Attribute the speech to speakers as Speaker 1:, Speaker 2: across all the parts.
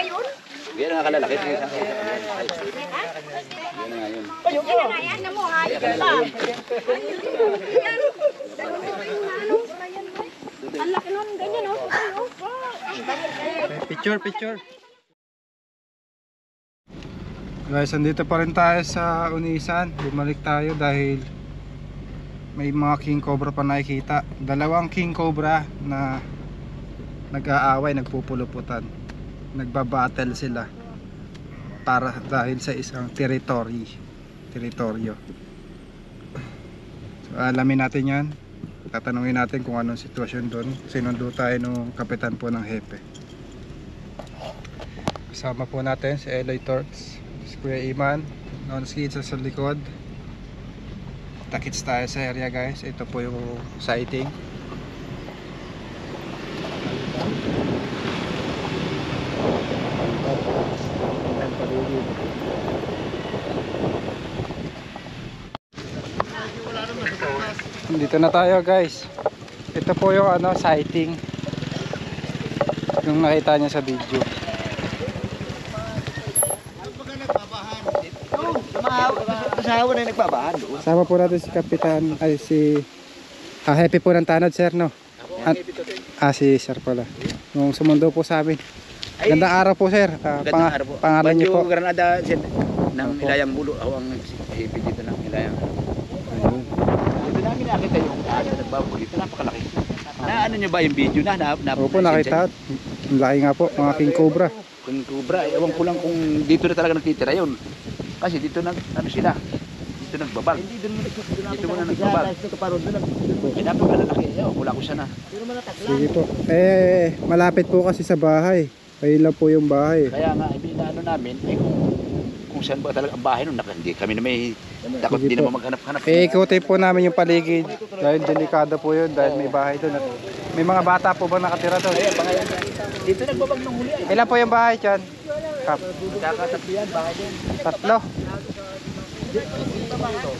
Speaker 1: yun?
Speaker 2: Yan nga kalalaki. Yan nga yun.
Speaker 1: Ayun nga yan na mo, ha? Yan lang. Ang laki nun, ganyan, oh.
Speaker 3: Picture. Guys, andito pa rin tayo sa Unisan. Bumalik tayo dahil may mga king cobra pa nakikita. Dalawang king cobra na nag-aaway, nagpupuluputan. Nagbabattle sila para dahil sa isang teritoryo. So alamin natin yan. Tatanungin natin kung anong sitwasyon doon. Sinundo tayo nung kapitan po ng Hepe. Kasama po natin si Eloy Torts, si Kuya Iman, non-skid sa likod. Takits tayo sa area guys. Ito po yung sighting. Dito na tayo guys. Ito po yung sighting yung nakita niya sa video.
Speaker 2: Kasawa na nagbabahan doon.
Speaker 3: Sama po natin si Kapitan ay si Hepe po ng Tanod sir no. Si sir pala. Nung sumundo po sa amin. Gandang araw po sir. Pangalan niyo po.
Speaker 2: Granada ng Ilayang Bulo. Ako ang Hepe dito ng Ilayang. Dito namin nakita yung nagbabago dito. Napakalaki. Ano nyo ba yung video na?
Speaker 3: Opo nakita. Ang laki nga po mga king cobra.
Speaker 2: King cobra. Ewan ko lang kung dito na talaga nagtitira yun. Kasi dito sila. Dito nagbabag. Dito muna nagbabag. Napakalalaki. Wala ko sana.
Speaker 3: Sige po. Malapit po kasi sa bahay. Ayun lang po yung bahay.
Speaker 2: Kaya nga, inaano namin, kung saan ba talaga ang bahay nun, hindi kami na may takot, hindi naman maghanap-hanap.
Speaker 3: Ikutin po namin yung paligid. Dahil delikado po yun, dahil may bahay doon. May mga bata po ba nakatira doon?
Speaker 2: Dito nagbabag ng huli.
Speaker 3: Ilan po yung bahay dyan?
Speaker 2: Kakatatlo yan, bahay din.
Speaker 3: Tatlo?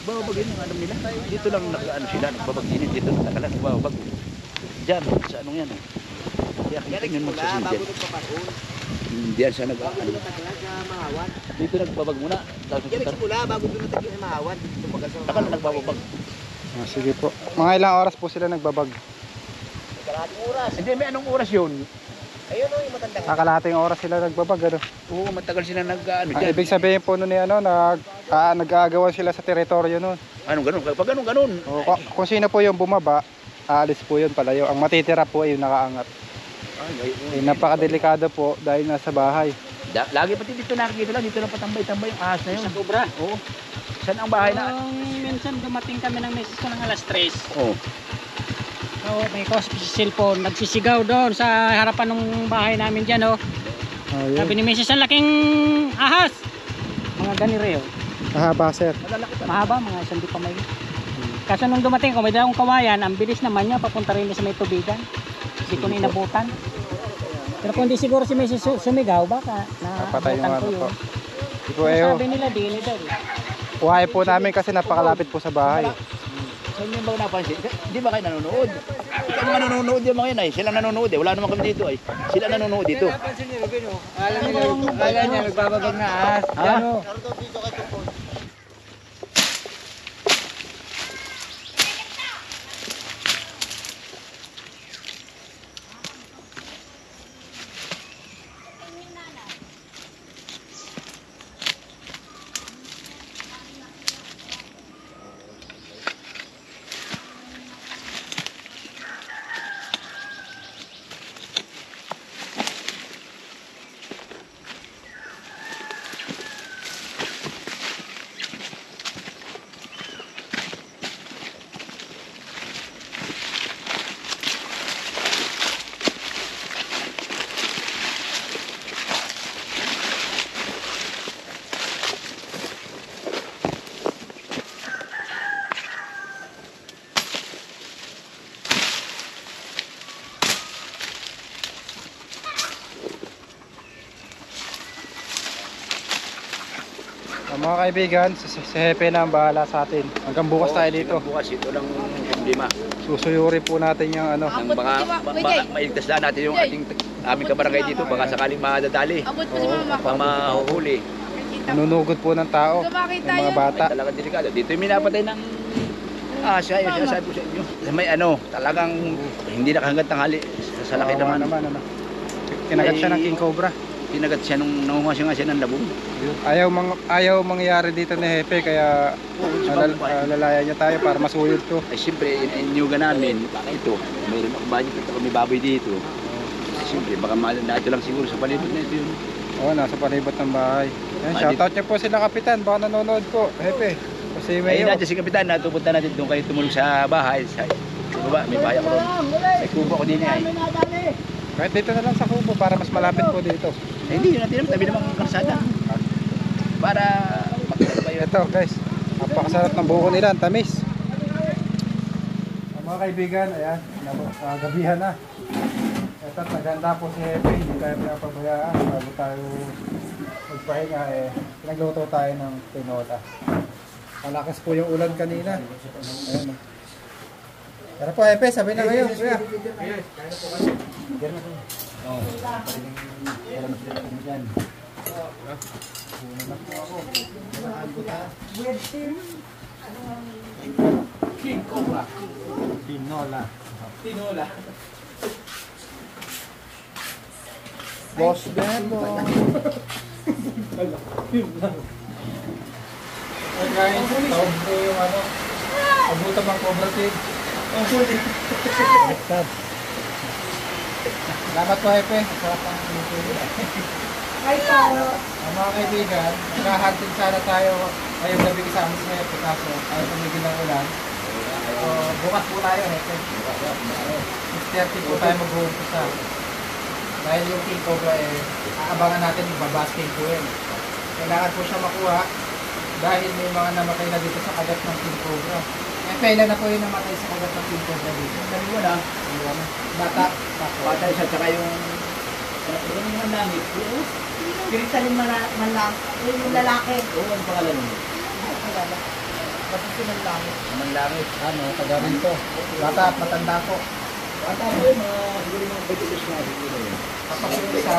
Speaker 2: Babagin ang alam nila. Dito lang sila, nagbabag din. Dito natakalan, nagbabag. Diyan, sa anong yan. Kaya tingnan mo sa sinidyan. Diyan siya dito nagbabag muna. Yan nagsimula bago doon natagin sa Mahawan. Takal na nagbabag.
Speaker 3: Sige po. Mga ilang oras po sila nagbabag?
Speaker 2: Kalahating oras. Hindi, may anong oras yun? Ayun o, yung matanda.
Speaker 3: Kalahating oras sila nagbabag.
Speaker 2: Oo, matagal sila dyan.
Speaker 3: Ibig sabihin po nun nag-aagawan sila sa teritoryo nun.
Speaker 2: Anong ganun? Pag ganun.
Speaker 3: Kung sino po yung bumaba, aalis po yun palayo. Ang matitira po ay yung nakaangat. Napakadelikado po dahil nasa bahay.
Speaker 2: Lagi pati dito nakikita lang, dito lang patambay-tambay yung ahas na yun. Sa cobra? Oo. Saan ang bahay na?
Speaker 4: Minsan dumating kami ng misis ko ng alas 3.
Speaker 2: Oo.
Speaker 4: So, may kausap si cellphone, nagsisigaw doon sa harapan ng bahay namin dyan, oh. Sabi ni misis, ang laking ahas. Mga ganire, oh.
Speaker 3: Mahaba, sir.
Speaker 4: Mahaba, mga isang di pa may. Kaso nung dumating ko, may dalawang kawayan, ang bilis naman niya, papunta rin sa may tubigan. Hindi ko na inabutan. Pero kung di siguro si misis sumigaw, baka
Speaker 3: napatay yung
Speaker 4: ko yun.
Speaker 3: Sabi
Speaker 4: nila, dili daw.
Speaker 3: Uhay po namin kasi napakalapit po sa bahay.
Speaker 2: Saan yung ba napansin? Di ba kayo nanonood? Yung mga nanonood yung mga yun ay, sila nanonood eh. Wala naman kami dito ay. Sila nanonood dito.
Speaker 4: Alam niya, nagbababag na ahas. Ano?
Speaker 3: Mga kaibigan, si Hepe na ang bahala sa atin. Hanggang bukas tayo dito.
Speaker 2: Bukas ito lang problema.
Speaker 3: Susuyuri po natin yung
Speaker 2: Nang baka mailigtas na natin yung ating aming kabarangay dito, baka sakaling madadali.
Speaker 1: Abot po si mama.
Speaker 2: Pa mahuhuli.
Speaker 3: Nanunugod po ng tao. Ng mga bata.
Speaker 2: Ay, talagang delikado. Dito yung minapatay ng siya, yung sinasabi ko sa inyo. May talagang hindi nakahanggat tanghali. Sa laki
Speaker 3: Kawawa
Speaker 2: naman.
Speaker 3: Kinagat siya ng king cobra.
Speaker 2: Kinagat siya nung nangunga siya ng labong.
Speaker 3: Ayaw mangyari dito ni Hepe, kaya lalaya niya tayo para masuyod to.
Speaker 2: Ay siyempre, inyuga namin, ito, mayroon ako budget at may baboy dito. Ay siyempre, baka dito lang siguro sa palibot na ito yun.
Speaker 3: Oo, nasa palibot ng bahay. Yan, shoutout niyo po sila Kapitan, baka nanonood po, Hepe. Kasi
Speaker 2: Ayun
Speaker 3: Mayo.
Speaker 2: natin si Kapitan, natupunta natin doon kayo tumulog sa bahay. Sa baba, may bahay ako doon. May kubo ako din ay.
Speaker 3: Kahit dito na lang sa kubo para mas malapit po dito.
Speaker 2: Ay, hindi, yun natin naman, tabi naman ang kalsada. Para magkakabayo.
Speaker 3: Ito guys, napakasarap ng buko nila, ang tamis. Mga kaibigan, ayan, gabihan na. Ito, naganda po si Hepe, hindi tayo pinapabayaan. Bago tayo magpahinga, pinagluto tayo ng tinola. Malakas po yung ulan kanina. Ayan. Tara po Hepe, sabi na kayo. Kuya. Tinola. Boss Bebo. Hey guys, tawag ko yung abutan ng Cobra Kid. Salamat po Hepe. Sarap ang mga kaibigan, naghahantin sana tayo ngayong gabi kasama si Hepe, kaso ayaw tumigil ng ulan. Bukas po tayo Hepe. 6:30 po tayo mag-uumpisa. Dahil yung King Cobra aabangan natin yung babasking po yun. Kailangan po siya makuha dahil may mga namatay na dito sa kagat ng King Cobra. Kailan na po yung namatay sa kagat ng King Cobra dito?
Speaker 2: Dalawa na.
Speaker 3: Bata.
Speaker 2: Bata siya, tsaka yung mga langit.
Speaker 1: Spiritual yung yung lalaki.
Speaker 2: Oo, ang pangalan mo?
Speaker 1: Basta sinalangit.
Speaker 2: Ang langit.
Speaker 3: Taga rito. Bata at matanda po.
Speaker 2: Bata mo yun, siguro mga 20 years na siguro yun.
Speaker 3: Kapag yung isa,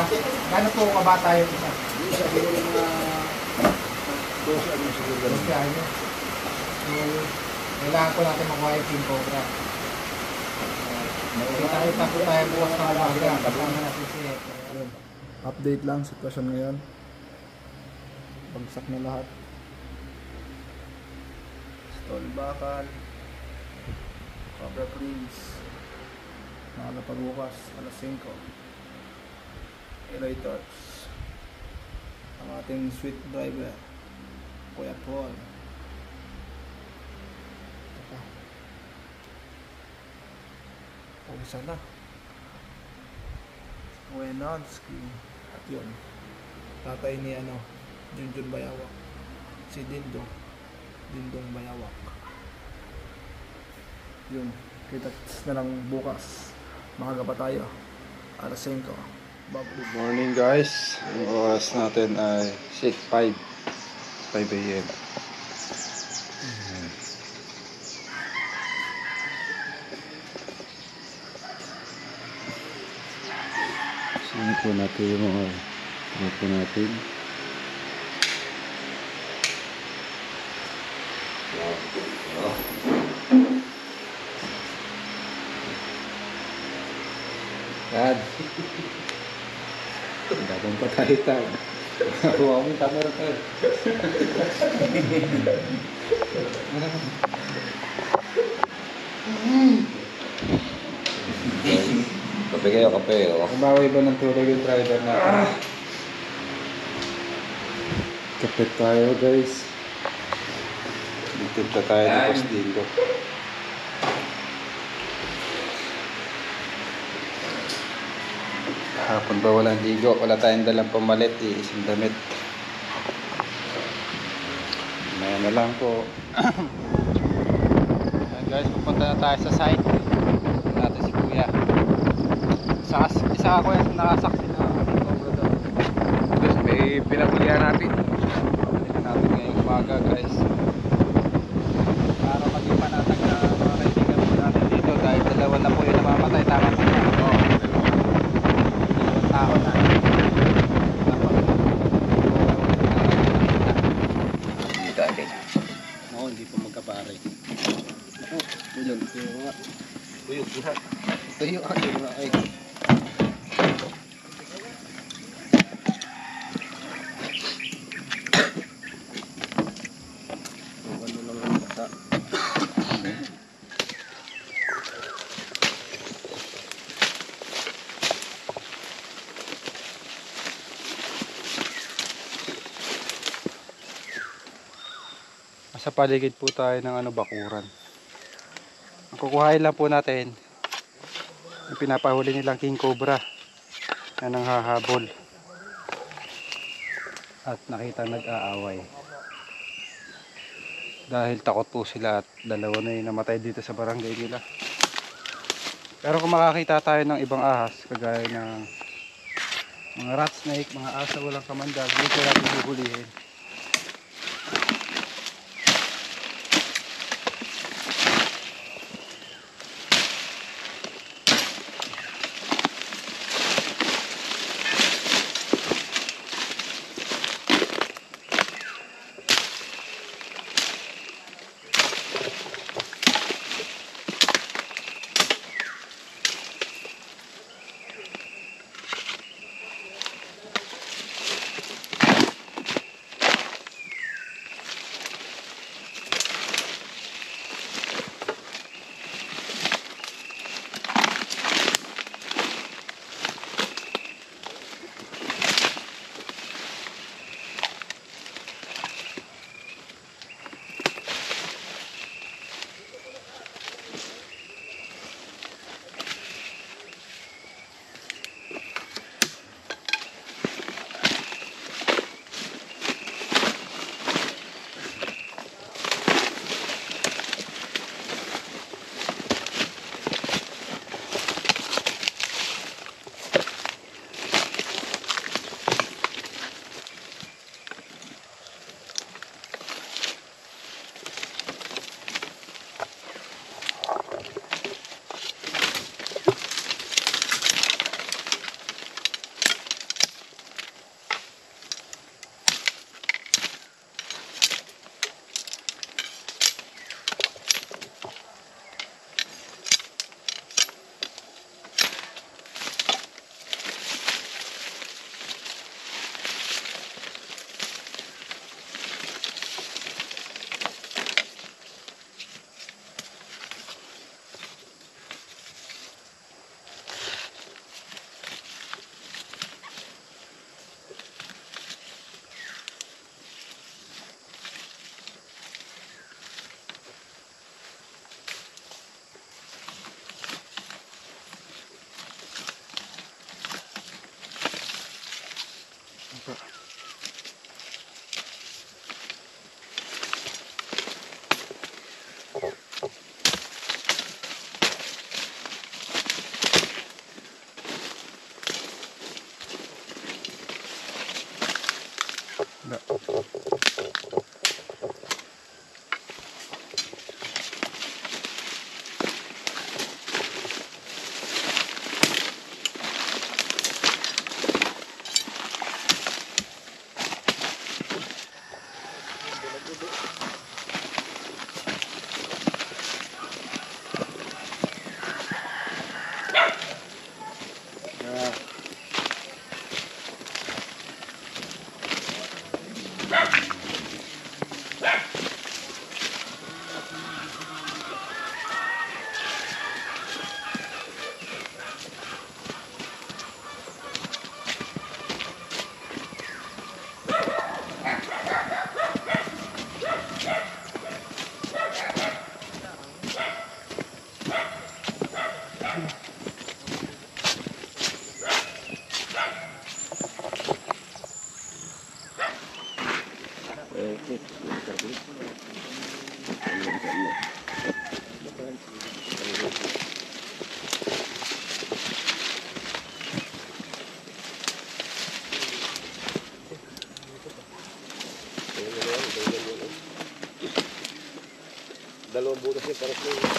Speaker 3: gano'n po kabata yung isa?
Speaker 2: Yung isa siguro mga 12 ano siguro ganun.
Speaker 3: Kasi ano, kailangan po natin makuha yung King Cobra. Kita po tayo bukas na umaga. Kasama natin si Hepe.
Speaker 5: Update lang sitwasyon ngayon. Bagsak na lahat. Stall bakal. Cobra Cleans. Nakalapag bukas alas 5. Aerators. Ang ating sweet driver Kuya Paul. Isa na. Wenonski. At yun, tatay ni Junjun Bayawak, si Dindong Bayawak. Yun, kita na lang bukas. Makaga pa tayo alas 5.
Speaker 3: Good morning guys. Ang oras natin ay 5 AM. Sino po natin yung mga po natin. Tad. Gabang pa tayo Tad. Huwag mo yung camera Tad.
Speaker 6: Kape kayo, kape.
Speaker 3: Kumawi ba ng tulog yung driver natin? Kape tayo guys. Dito tayo ng Pastingo. Hapon ba walang ligo? Wala tayong dalang pamalit, isang damit. Maya na lang po. Ayan guys, pupunta na tayo sa site. Pupunta natin si Kuya. Isa ako yung nakasaksi na cobra doon. Guys, may pinagulihan natin. Pinagulihan natin ngayong umaga guys. Para maging panatag na mga kaibigan po natin dito. Dahil dalawa na po yung namamatay. Tama po yan. Oo, dalawa Nasa paligid po tayo ng bakuran. Ang kukuhain lang po natin yung pinapahuli nilang king cobra na nanghahabol. At nakita nag-aaway. Dahil takot po sila at dalawa na yung namatay dito sa barangay nila. Pero kung makakita tayo ng ibang ahas, kagaya ng mga rat snake, mga asa walang kamandag, dito natin huhulihin.
Speaker 6: Dalawang butas niya para sa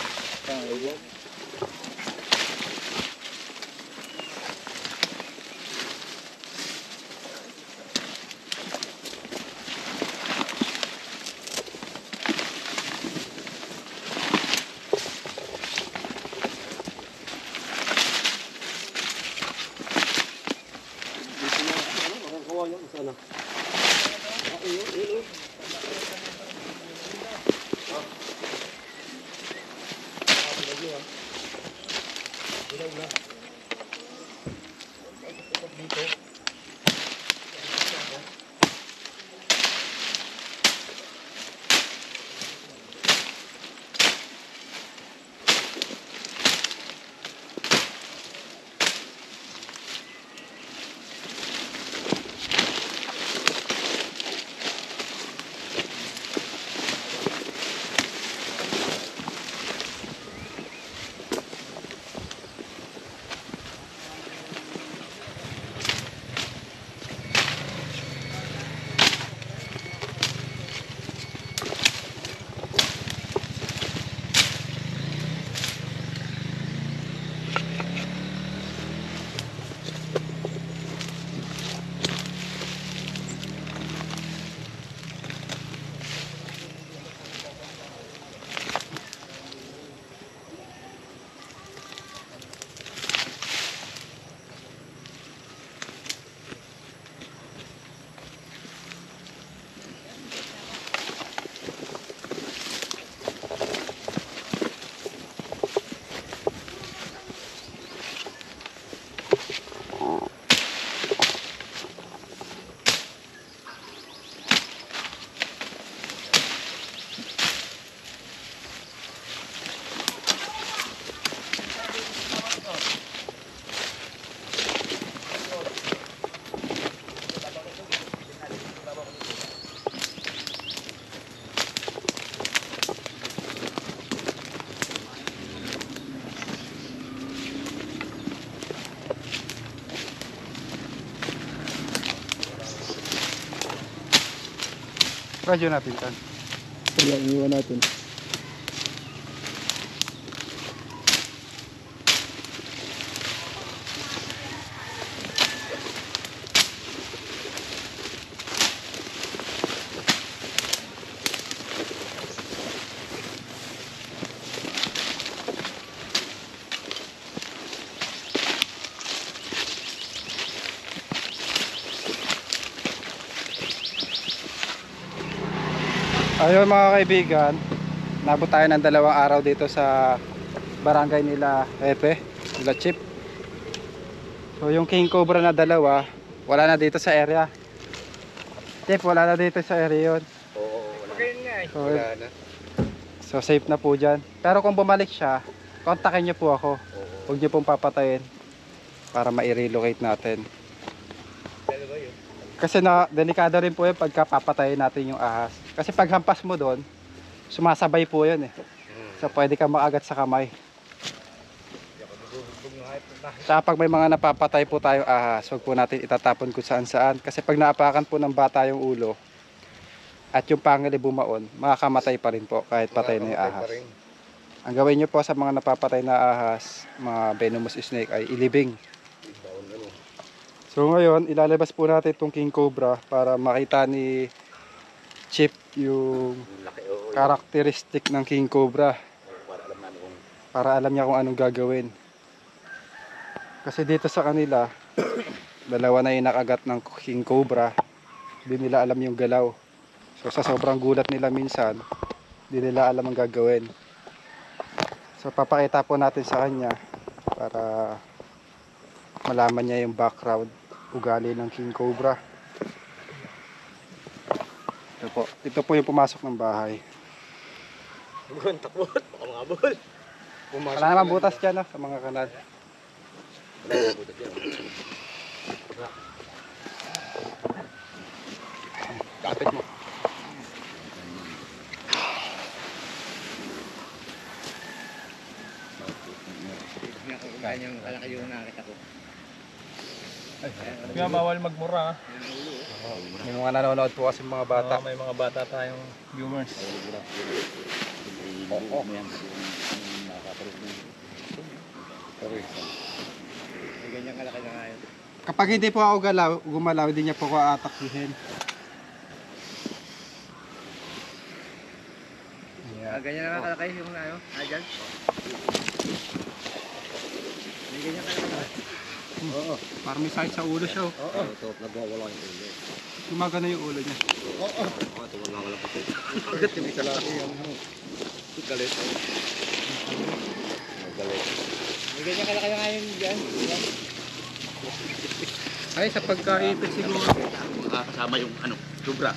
Speaker 3: Radyo natin kan.
Speaker 5: Kaya iniwan natin.
Speaker 3: Ayun mga kaibigan, nabot tayo ng 2 araw dito sa barangay nila Epe, nila Chip. So yung king cobra na 2, wala na dito sa area. Chip, wala na dito sa area yun.
Speaker 6: Oo,
Speaker 3: So,
Speaker 6: wala na.
Speaker 3: so safe na po dyan. Pero kung bumalik siya, kontakin niyo po ako. Huwag niyo pong papatayin para ma-relocate natin. Kasi delikado rin po yun pagka papatayin natin yung ahas. Kasi pag hampas mo doon, sumasabay po yun eh. So pwede kang makagat sa kamay. Saka pag may mga napapatay po tayong ahas, huwag po natin itatapon kung saan saan. Kasi pag naapakan po ng bata yung ulo at yung pangil bumaon, makakamatay pa rin po kahit patay na yung ahas. Ang gawin nyo po sa mga napapatay na ahas, mga venomous snake, ay ilibing. So ngayon, ilalabas po natin itong king cobra para makita ni Chip yung karakteristik ng king cobra. Para alam niya kung anong gagawin. Kasi dito sa kanila, 2 na yung nakagat ng king cobra. Hindi nila alam yung galaw. So sa sobrang gulat nila minsan, hindi nila alam ang gagawin. So papakita po natin sa kanya para malaman niya yung background, ugali ng king cobra. Ito po yung pumasok ng bahay.
Speaker 6: Takbot, baka mga bol.
Speaker 3: Wala naman butas dyan sa mga kanal. Kapit mo.
Speaker 6: Kanyang kalaki yung nakita ko.
Speaker 5: Kaya bawal magmura.
Speaker 3: May mga nanonood po kasi mga bata.
Speaker 5: May mga bata tayong viewers.
Speaker 6: May ganyang kalaki na ngayon.
Speaker 3: Kapag hindi po ako gumalaw, hindi niya po ako atakbihin.
Speaker 6: Ganyan na kalaki yung ano, dyan. May ganyan kalaki na.
Speaker 3: Oo. Parang may sakit sa ulo siya.
Speaker 6: Oo. Ito, nagwawala yung ulo.
Speaker 3: Gumagano yung ulo niya.
Speaker 6: Oo. Ito, wala po ito. Agad yung isa lang yung galit. Galit. May ganyan kalaki na ngayon dyan.
Speaker 3: Ay, sa pagkaipit siguro.
Speaker 2: Kasama yung ano, cobra.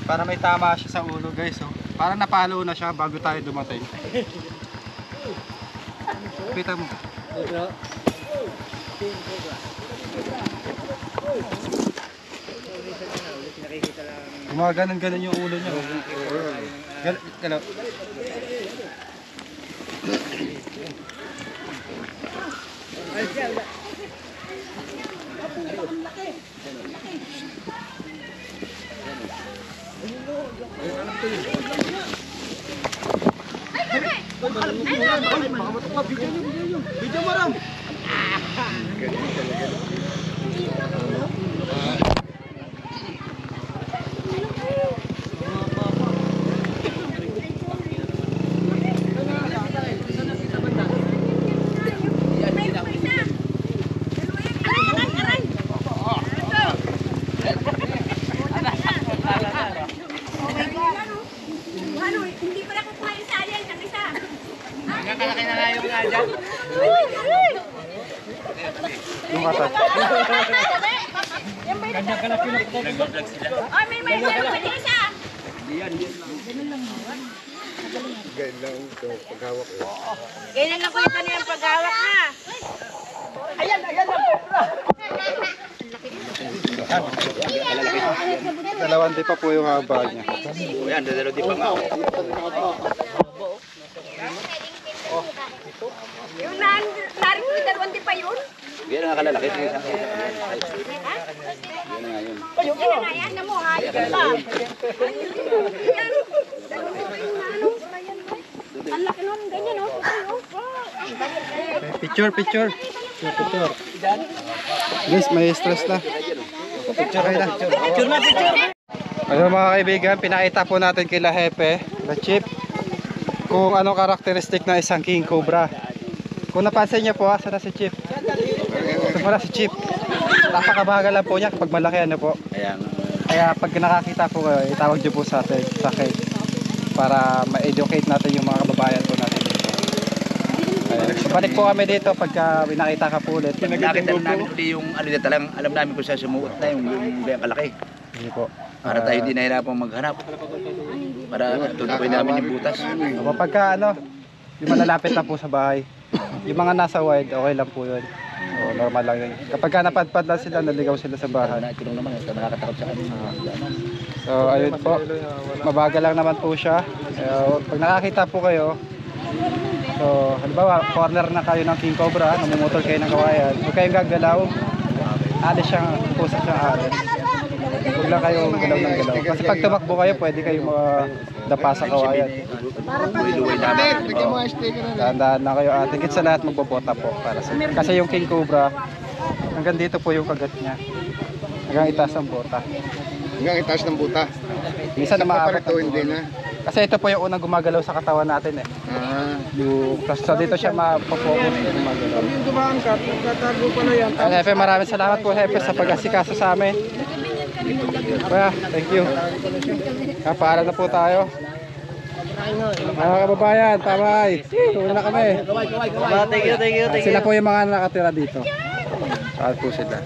Speaker 3: Para may tama siya sa ulo guys. Oh. Parang napalo na siya bago tayo dumating. Kita mo. Gumaganon-ganon yung ulo niya. Galaw.
Speaker 7: Hindi pala kukuha yung sayang ng isa.
Speaker 6: Kalaki na ngayon nga dyan.
Speaker 3: Yung atas.
Speaker 4: Ganyan ka na pinapatay.
Speaker 7: Oh, may isa.
Speaker 6: Ganyan lang ito, paghawak ko.
Speaker 7: Ganyan lang ko yung kaniyang paghawak na.
Speaker 3: Dalawang di pa po yung haba niya.
Speaker 2: O yan, dadalo di pa nga.
Speaker 7: Yung naring ko yung dalawang di pa yun.
Speaker 2: Yan ang nakalalaki. Yan na nga yun.
Speaker 7: Ayan na mo, hayop ka. Ang laki nun, ganyan o.
Speaker 3: Picture. Guys, may stress na. Picture na. Ayun mga kaibigan, pinakita po natin kila Hepe, the Chief, kung anong karakteristik ng isang king cobra. Kung napansin niyo po, sana si Chief. Ito pala si Chief. Napakabagal lang po niya pag malaki ano po. Kaya pag nakakita po kayo, itawag niyo po sa atin, sa akin, para ma-educate natin yung mga kababayan po natin. Balik po kami dito pagka nakita ka po ulit.
Speaker 2: Nakita namin uli yung ano na talagang alam namin kung saan sumuot na yung kalaki.
Speaker 3: Hindi po.
Speaker 2: Para tayo hindi nahirapang maghanap. Para tutukoy namin yung butas.
Speaker 3: Pagka ano, yung malalapit na po sa bahay. Yung mga nasa wide, okay lang po yun. O, normal lang yun. Kapag napadpad lang sila, naligaw sila sa bahay.
Speaker 2: Tinong naman, nakakatakot sa kanila.
Speaker 3: So ayun po, mabagal lang naman po siya. Pag nakakita po kayo, so halimbawa corner na kayo ng king cobra, namumutol kayo ng kawayan, huwag kayong gagalaw, alis siyang, pusa siyang alis. Huwag lang kayo galaw ng galaw. Kasi pag tumakbo kayo, pwede kayo madapa sa kawayan.
Speaker 2: Luway namin.
Speaker 3: Dahan-dahan na kayo at higit sa lahat magbobota po para sa. Kasi yung king cobra, hanggang dito po yung kagat niya. Hanggang itaas ang bota.
Speaker 8: Hanggang itaas ng buta.
Speaker 3: Minsan na maabot.
Speaker 8: Ito hindi na.
Speaker 3: Kasi ito po yung unang gumagalaw sa katawan natin eh. So dito siya mapofocus na gumagalaw.
Speaker 5: Yung dumaan ka, nagtatago pa na yan.
Speaker 3: Hepe, maraming salamat po Hepe sa pag-asikaso sa amin. Kuya, thank you. Paalam na po tayo. Mga kababayan, tabay. Tuloy na kami.
Speaker 1: Thank you.
Speaker 3: Sila po yung mga nakatira dito. Saan po sila?